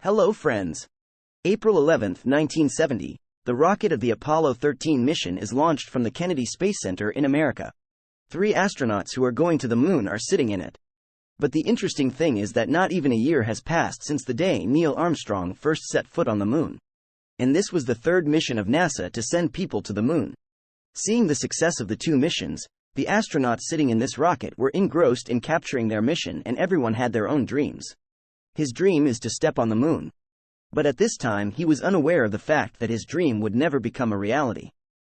Hello friends. April 11, 1970, the rocket of the Apollo 13 mission is launched from the Kennedy Space Center in America. 3 astronauts who are going to the moon are sitting in it. But the interesting thing is that not even a year has passed since the day Neil Armstrong first set foot on the moon. And this was the 3rd mission of NASA to send people to the moon. Seeing the success of the 2 missions, the astronauts sitting in this rocket were engrossed in capturing their mission, and everyone had their own dreams. His dream is to step on the moon. But at this time he was unaware of the fact that his dream would never become a reality.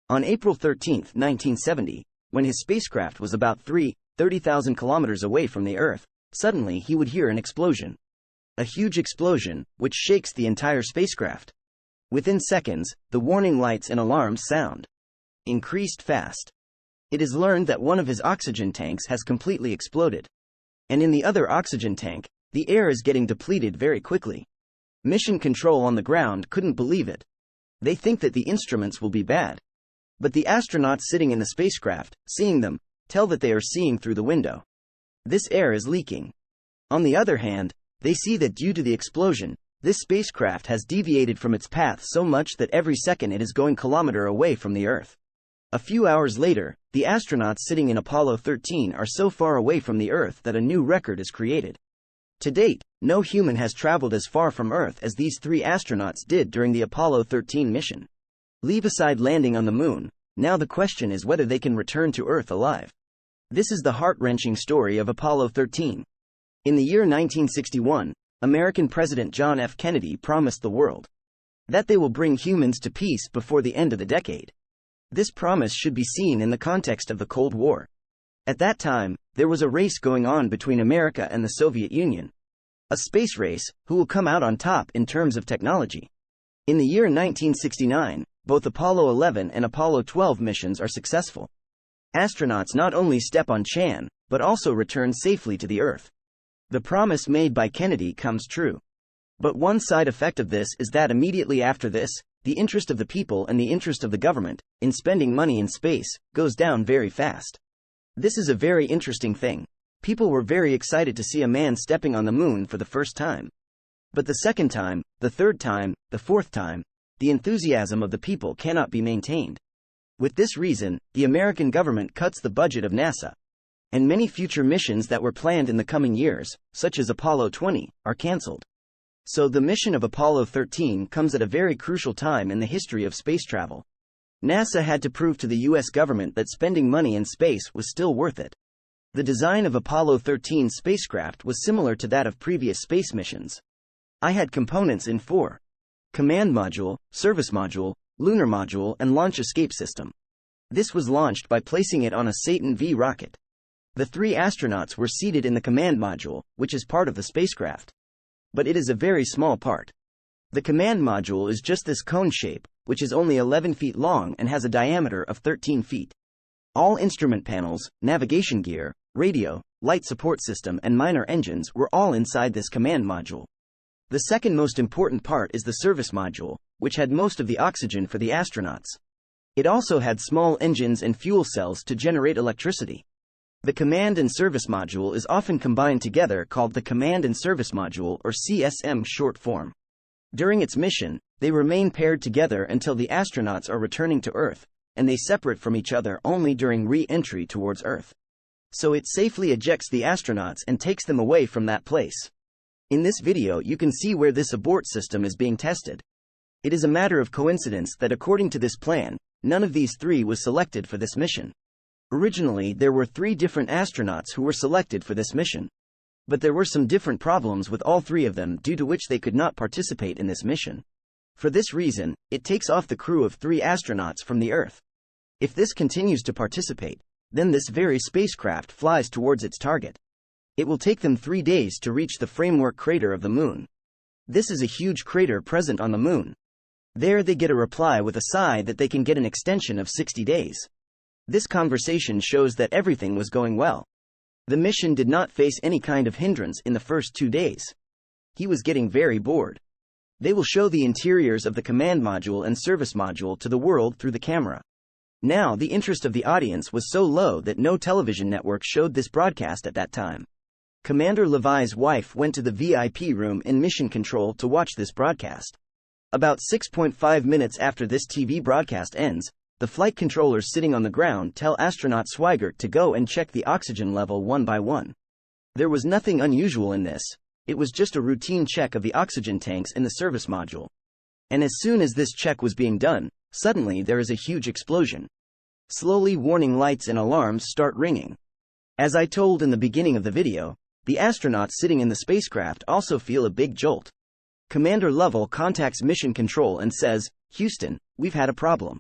On April 13, 1970, when his spacecraft was about 30,000 kilometers away from the Earth, suddenly he would hear an explosion. A huge explosion, which shakes the entire spacecraft. Within seconds, the warning lights and alarms sound. Increased fast. It is learned that one of his oxygen tanks has completely exploded. And in the other oxygen tank, the air is getting depleted very quickly. Mission Control on the ground couldn't believe it. They think that the instruments will be bad. But the astronauts sitting in the spacecraft, seeing them, tell that they are seeing through the window. This air is leaking. On the other hand, they see that due to the explosion, this spacecraft has deviated from its path so much that every second it is going kilometer away from the Earth. A few hours later, the astronauts sitting in Apollo 13 are so far away from the Earth that a new record is created. To date, no human has traveled as far from Earth as these 3 astronauts did during the Apollo 13 mission. Leave aside landing on the moon, now the question is whether they can return to Earth alive. This is the heart-wrenching story of Apollo 13. In the year 1961, American President John F. Kennedy promised the world that they will bring humans to peace before the end of the decade. This promise should be seen in the context of the Cold War. At that time, there was a race going on between America and the Soviet Union. A space race, who will come out on top in terms of technology. In the year 1969, both Apollo 11 and Apollo 12 missions are successful. Astronauts not only step on Chan, but also return safely to the Earth. The promise made by Kennedy comes true. But one side effect of this is that immediately after this, the interest of the people and the interest of the government, in spending money in space, goes down very fast. This is a very interesting thing. People were very excited to see a man stepping on the moon for the first time. But the second time, the third time, the fourth time, the enthusiasm of the people cannot be maintained. With this reason, the American government cuts the budget of NASA. And many future missions that were planned in the coming years, such as Apollo 20, are cancelled. So the mission of Apollo 13 comes at a very crucial time in the history of space travel. NASA had to prove to the US government that spending money in space was still worth it. The design of Apollo 13 spacecraft was similar to that of previous space missions. I had components in 4: command module, service module, lunar module, and launch escape system. This was launched by placing it on a Saturn V rocket. The 3 astronauts were seated in the command module, which is part of the spacecraft. But it is a very small part. The command module is just this cone shape, which is only 11 feet long and has a diameter of 13 feet. All instrument panels, navigation gear, radio, light support system, and minor engines were all inside this command module. The second most important part is the service module, which had most of the oxygen for the astronauts. It also had small engines and fuel cells to generate electricity. The command and service module is often combined together, called the Command and Service Module, or CSM short form. During its mission, they remain paired together until the astronauts are returning to Earth, and they separate from each other only during re-entry towards Earth. So it safely ejects the astronauts and takes them away from that place. In this video you can see where this abort system is being tested. It is a matter of coincidence that according to this plan, none of these 3 was selected for this mission. Originally there were 3 different astronauts who were selected for this mission. But there were some different problems with all 3 of them, due to which they could not participate in this mission. For this reason, it takes off the crew of 3 astronauts from the Earth. If this continues to participate, then this very spacecraft flies towards its target. It will take them 3 days to reach the framework crater of the moon. This is a huge crater present on the moon. There they get a reply with a sigh that they can get an extension of 60 days. This conversation shows that everything was going well. The mission did not face any kind of hindrance in the first 2 days. He was getting very bored. They will show the interiors of the command module and service module to the world through the camera. Now the interest of the audience was so low that no television network showed this broadcast at that time. Commander Levi's wife went to the VIP room in Mission Control to watch this broadcast. About 6.5 minutes after this TV broadcast ends, the flight controllers sitting on the ground tell astronaut Swigert to go and check the oxygen level one by one. There was nothing unusual in this. It was just a routine check of the oxygen tanks in the service module. And as soon as this check was being done, suddenly there is a huge explosion. Slowly, warning lights and alarms start ringing. As I told in the beginning of the video, the astronauts sitting in the spacecraft also feel a big jolt. Commander Lovell contacts Mission Control and says, "Houston, we've had a problem."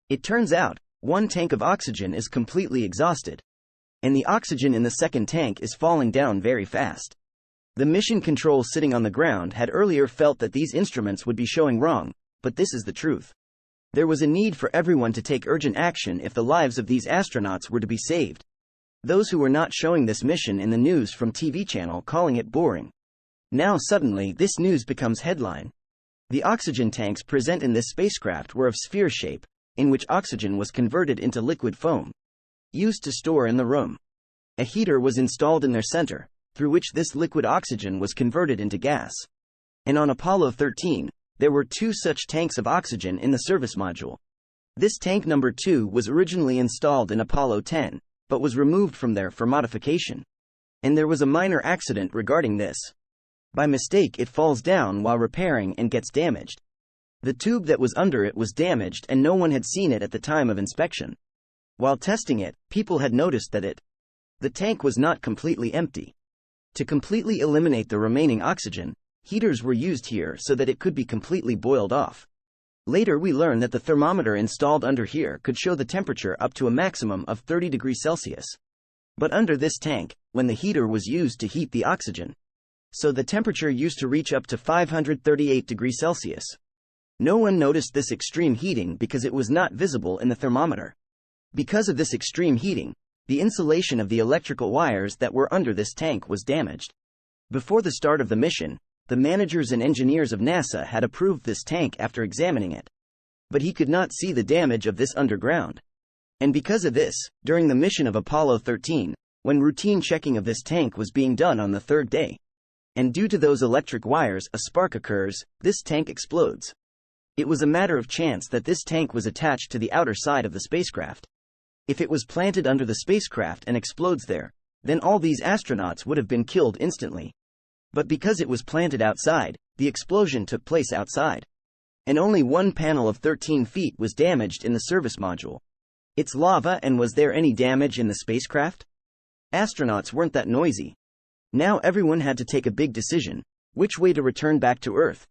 It turns out, one tank of oxygen is completely exhausted. And the oxygen in the second tank is falling down very fast. The Mission Control sitting on the ground had earlier felt that these instruments would be showing wrong, but this is the truth. There was a need for everyone to take urgent action if the lives of these astronauts were to be saved. Those who were not showing this mission in the news from TV channel calling it boring. Now suddenly this news becomes headline. The oxygen tanks present in this spacecraft were of sphere shape, in which oxygen was converted into liquid foam, used to store in the room. A heater was installed in their center, through which this liquid oxygen was converted into gas. And on Apollo 13, there were 2 such tanks of oxygen in the service module. This tank number 2 was originally installed in Apollo 10, but was removed from there for modification. And there was a minor accident regarding this. By mistake it falls down while repairing and gets damaged. The tube that was under it was damaged and no one had seen it at the time of inspection. While testing it, people had noticed that the tank was not completely empty. To completely eliminate the remaining oxygen, heaters were used here so that it could be completely boiled off. Later we learned that the thermometer installed under here could show the temperature up to a maximum of 30 degrees Celsius. But under this tank, when the heater was used to heat the oxygen, so the temperature used to reach up to 538 degrees Celsius. No one noticed this extreme heating because it was not visible in the thermometer. Because of this extreme heating, the insulation of the electrical wires that were under this tank was damaged. Before the start of the mission, the managers and engineers of NASA had approved this tank after examining it. But he could not see the damage of this underground. And because of this, during the mission of Apollo 13, when routine checking of this tank was being done on the 3rd day, and due to those electric wires a spark occurs, this tank explodes. It was a matter of chance that this tank was attached to the outer side of the spacecraft. If it was planted under the spacecraft and explodes there, then all these astronauts would have been killed instantly. But because it was planted outside, the explosion took place outside. And only one panel of 13 feet was damaged in the service module. It's lava, and was there any damage in the spacecraft? Astronauts weren't that noisy. Now everyone had to take a big decision: which way to return back to Earth.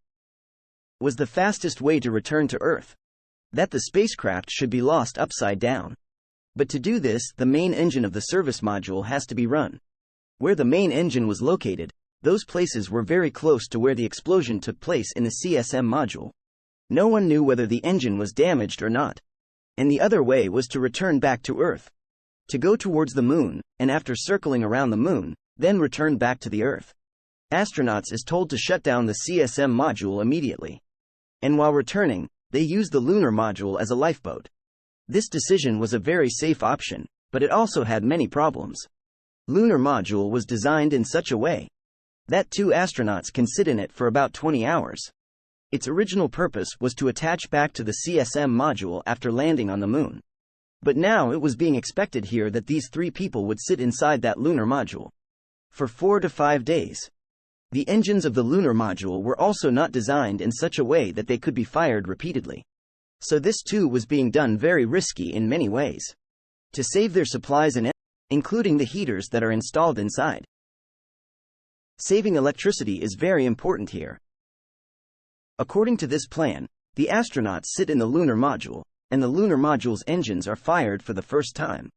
Was the fastest way to return to Earth that the spacecraft should be lost upside down. But to do this, the main engine of the service module has to be run. Where the main engine was located, those places were very close to where the explosion took place in the CSM module. No one knew whether the engine was damaged or not. And the other way was to return back to Earth. To go towards the moon, and after circling around the moon, then return back to the Earth. Astronauts is told to shut down the CSM module immediately. And while returning, they use the lunar module as a lifeboat. This decision was a very safe option, but it also had many problems. Lunar module was designed in such a way that 2 astronauts can sit in it for about 20 hours. Its original purpose was to attach back to the CSM module after landing on the moon. But now it was being expected here that these 3 people would sit inside that lunar module for 4 to 5 days. The engines of the lunar module were also not designed in such a way that they could be fired repeatedly. So this too was being done very risky in many ways. To save their supplies and including the heaters that are installed inside. Saving electricity is very important here. According to this plan, the astronauts sit in the lunar module, and the lunar module's engines are fired for the first time.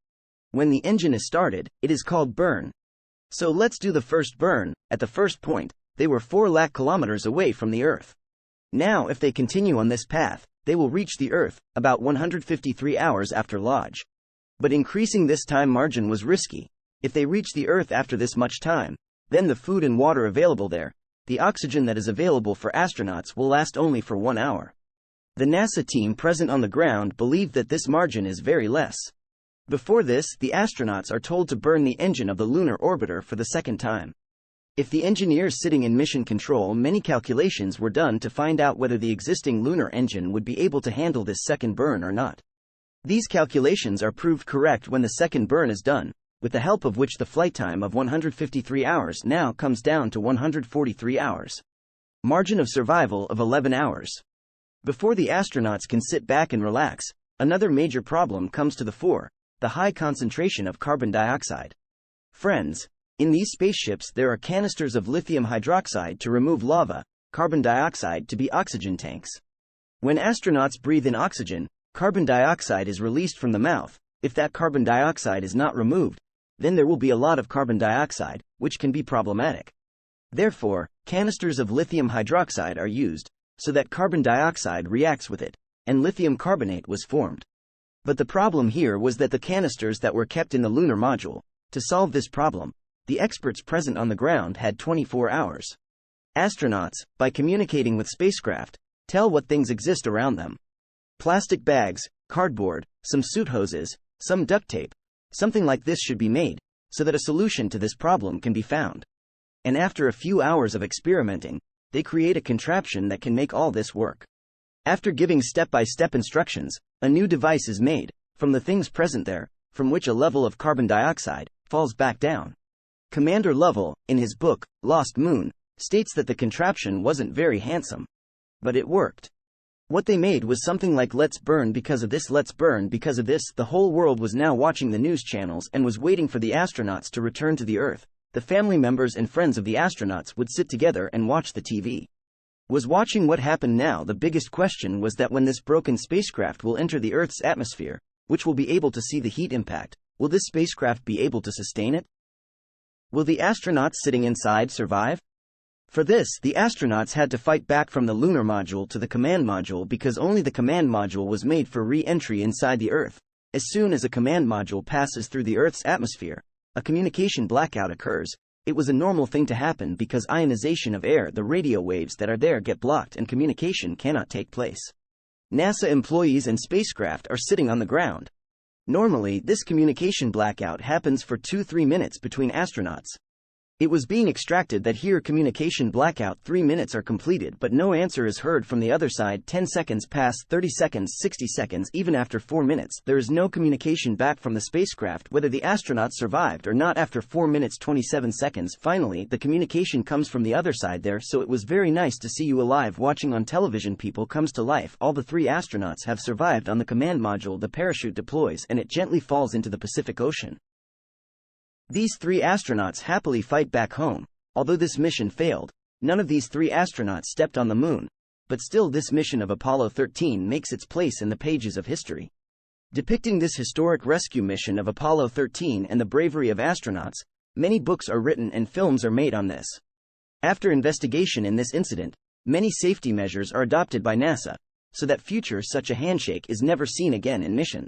When the engine is started, it is called burn. So let's do the first burn. At the first point, they were 4 lakh kilometers away from the Earth. Now if they continue on this path, they will reach the Earth about 153 hours after launch. But increasing this time margin was risky. If they reach the Earth after this much time, then the food and water available there, the oxygen that is available for astronauts, will last only for 1 hour. The NASA team present on the ground believed that this margin is very less. Before this, the astronauts are told to burn the engine of the lunar orbiter for the second time. If the engineers sitting in mission control, many calculations were done to find out whether the existing lunar engine would be able to handle this second burn or not. These calculations are proved correct when the second burn is done, with the help of which the flight time of 153 hours now comes down to 143 hours. Margin of survival of 11 hours. Before the astronauts can sit back and relax, another major problem comes to the fore: the high concentration of carbon dioxide. Friends, in these spaceships there are canisters of lithium hydroxide to remove lava, carbon dioxide to be oxygen tanks. When astronauts breathe in oxygen, carbon dioxide is released from the mouth. If that carbon dioxide is not removed, then there will be a lot of carbon dioxide, which can be problematic. Therefore, canisters of lithium hydroxide are used, so that carbon dioxide reacts with it, and lithium carbonate was formed. But the problem here was that the canisters that were kept in the lunar module. To solve this problem, the experts present on the ground had 24 hours. Astronauts, by communicating with spacecraft, tell what things exist around them. Plastic bags, cardboard, some suit hoses, some duct tape. Something like this should be made, so that a solution to this problem can be found. And after a few hours of experimenting, they create a contraption that can make all this work. After giving step-by-step instructions, a new device is made, from the things present there, from which a level of carbon dioxide falls back down. Commander Lovell, in his book, Lost Moon, states that the contraption wasn't very handsome. But it worked. What they made was something like "let's burn because of this, let's burn because of this." The whole world was now watching the news channels and was waiting for the astronauts to return to the Earth. The family members and friends of the astronauts would sit together and watch the TV. Was watching what happened now. The biggest question was that when this broken spacecraft will enter the Earth's atmosphere, which will be able to see the heat impact, will this spacecraft be able to sustain it? Will the astronauts sitting inside survive? For this, the astronauts had to fight back from the lunar module to the command module because only the command module was made for re-entry inside the Earth. As soon as a command module passes through the Earth's atmosphere, a communication blackout occurs. It was a normal thing to happen because ionization of air, the radio waves that are there get blocked and communication cannot take place. NASA employees and spacecraft are sitting on the ground. Normally, this communication blackout happens for 2-3 minutes between astronauts. It was being extracted that here communication blackout 3 minutes are completed but no answer is heard from the other side. 10 seconds pass, 30 seconds, 60 seconds, even after 4 minutes, there is no communication back from the spacecraft whether the astronauts survived or not. After 4 minutes 27 seconds, finally, the communication comes from the other side there, so it was very nice to see you alive watching on television. People comes to life. All the 3 astronauts have survived on the command module. The parachute deploys and it gently falls into the Pacific Ocean. These 3 astronauts happily fight back home. Although this mission failed, none of these 3 astronauts stepped on the moon, but still this mission of Apollo 13 makes its place in the pages of history. Depicting this historic rescue mission of Apollo 13 and the bravery of astronauts, many books are written and films are made on this. After investigation in this incident, many safety measures are adopted by NASA, so that future such a handshake is never seen again in mission.